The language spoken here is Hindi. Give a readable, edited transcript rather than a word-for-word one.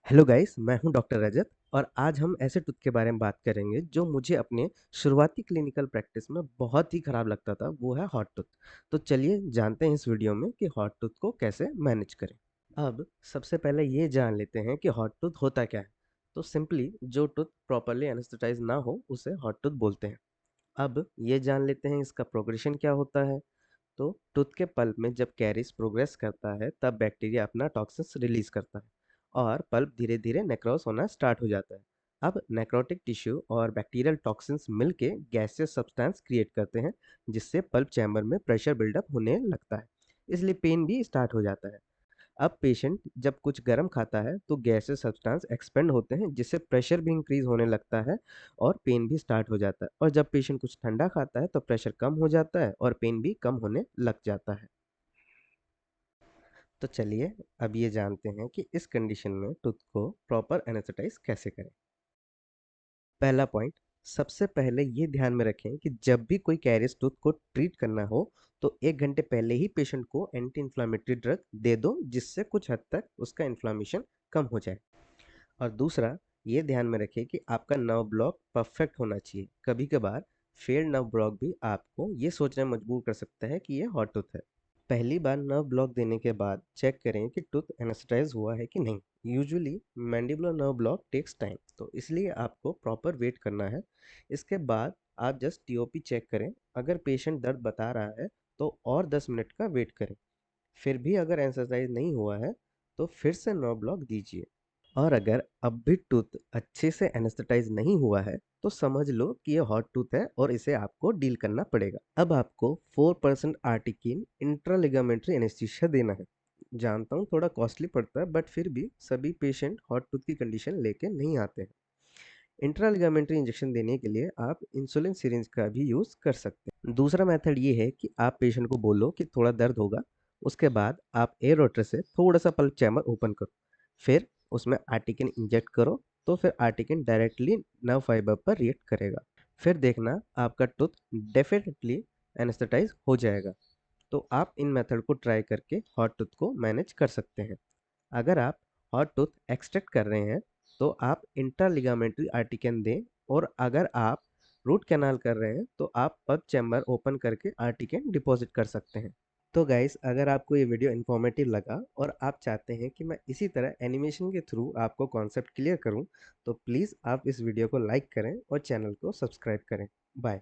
हेलो गाइस, मैं हूं डॉक्टर रजत और आज हम ऐसे टूथ के बारे में बात करेंगे जो मुझे अपने शुरुआती क्लिनिकल प्रैक्टिस में बहुत ही खराब लगता था, वो है हॉट टूथ। तो चलिए जानते हैं इस वीडियो में कि हॉट टूथ को कैसे मैनेज करें। अब सबसे पहले ये जान लेते हैं कि हॉट टूथ होता क्या है। तो सिंपली जो टूथ प्रॉपरली एनेस्थेटाइज ना हो उसे हॉट टूथ बोलते हैं। अब ये जान लेते हैं इसका प्रोग्रेशन क्या होता है। तो टूथ के पल्प में जब कैरीज प्रोग्रेस करता है तब बैक्टीरिया अपना टॉक्सिन्स रिलीज करता है और पल्प धीरे धीरे नेक्रोस होना स्टार्ट हो जाता है। अब नेक्रोटिक टिश्यू और बैक्टीरियल टॉक्सिन्स मिलके गैसियस सब्सटेंस क्रिएट करते हैं जिससे पल्प चैम्बर में प्रेशर बिल्डअप होने लगता है। इसलिए पेन भी स्टार्ट हो जाता है। अब पेशेंट जब कुछ गर्म खाता है तो गैसेस सब्सटेंस एक्सपेंड होते हैं जिससे प्रेशर भी इंक्रीज होने लगता है और पेन भी स्टार्ट हो जाता है। और जब पेशेंट कुछ ठंडा खाता है तो प्रेशर कम हो जाता है और पेन भी कम होने लग जाता है। तो चलिए अब ये जानते हैं कि इस कंडीशन में टूथ को प्रॉपर एनेस्थेटाइज कैसे करें। पहला पॉइंट, सबसे पहले ये ध्यान में रखें कि जब भी कोई कैरियस टूथ को ट्रीट करना हो तो 1 घंटे पहले ही पेशेंट को एंटी इन्फ्लामेटरी ड्रग दे दो जिससे कुछ हद तक उसका इन्फ्लामेशन कम हो जाए। और दूसरा, ये ध्यान में रखें कि आपका नर्व ब्लॉक परफेक्ट होना चाहिए। कभी कभार फेल्ड नर्व ब्लॉक भी आपको ये सोचने में मजबूर कर सकता है कि ये हॉट टूथ है। पहली बार नर्व ब्लॉक देने के बाद चेक करें कि टूथ एनेस्थेटाइज हुआ है कि नहीं। Usually mandibular nerve block takes time, तो इसलिए आपको प्रॉपर वेट करना है। इसके बाद आप जस्ट टीओपी चेक करें। अगर पेशेंट दर्द बता रहा है तो और 10 मिनट का वेट करें। फिर भी अगर एनेस्थेटाइज नहीं हुआ है तो फिर से नर्व ब्लॉक दीजिए। और अगर अब भी टूथ अच्छे से एनेस्थेटाइज नहीं हुआ है तो समझ लो कि ये हॉट टूथ है और इसे आपको डील करना पड़ेगा। अब आपको 4% आर्टिकिन इंट्रालिगामेंट्री एनेस्थीसिया देना है। जानता हूँ थोड़ा कॉस्टली पड़ता है बट फिर भी सभी पेशेंट हॉट टूथ की कंडीशन लेके नहीं आते हैं। इंट्रालिगामेंट्री इंजेक्शन देने के लिए आप इंसुलिन सिरिंज का भी यूज़ कर सकते हैं। दूसरा मेथड ये है कि आप पेशेंट को बोलो कि थोड़ा दर्द होगा, उसके बाद आप एयर रोटर से थोड़ा सा पल्प चैम्बर ओपन करो, फिर उसमें आर्टिकन इंजेक्ट करो। तो फिर आर्टिकन डायरेक्टली नर्व फाइबर पर रिएक्ट करेगा। फिर देखना आपका टूथ डेफिनेटली एनेस्थेटाइज हो जाएगा। तो आप इन मेथड को ट्राई करके हॉट टूथ को मैनेज कर सकते हैं। अगर आप हॉट टूथ एक्सट्रैक्ट कर रहे हैं तो आप इंट्रालिगामेंट्री आर्टिकन दें। और अगर आप रूट कैनाल कर रहे हैं तो आप पब चैम्बर ओपन करके आर्टिकन डिपॉजिट कर सकते हैं। तो गाइस, अगर आपको ये वीडियो इन्फॉर्मेटिव लगा और आप चाहते हैं कि मैं इसी तरह एनिमेशन के थ्रू आपको कॉन्सेप्ट क्लियर करूं तो प्लीज़ आप इस वीडियो को लाइक करें और चैनल को सब्सक्राइब करें। बाय।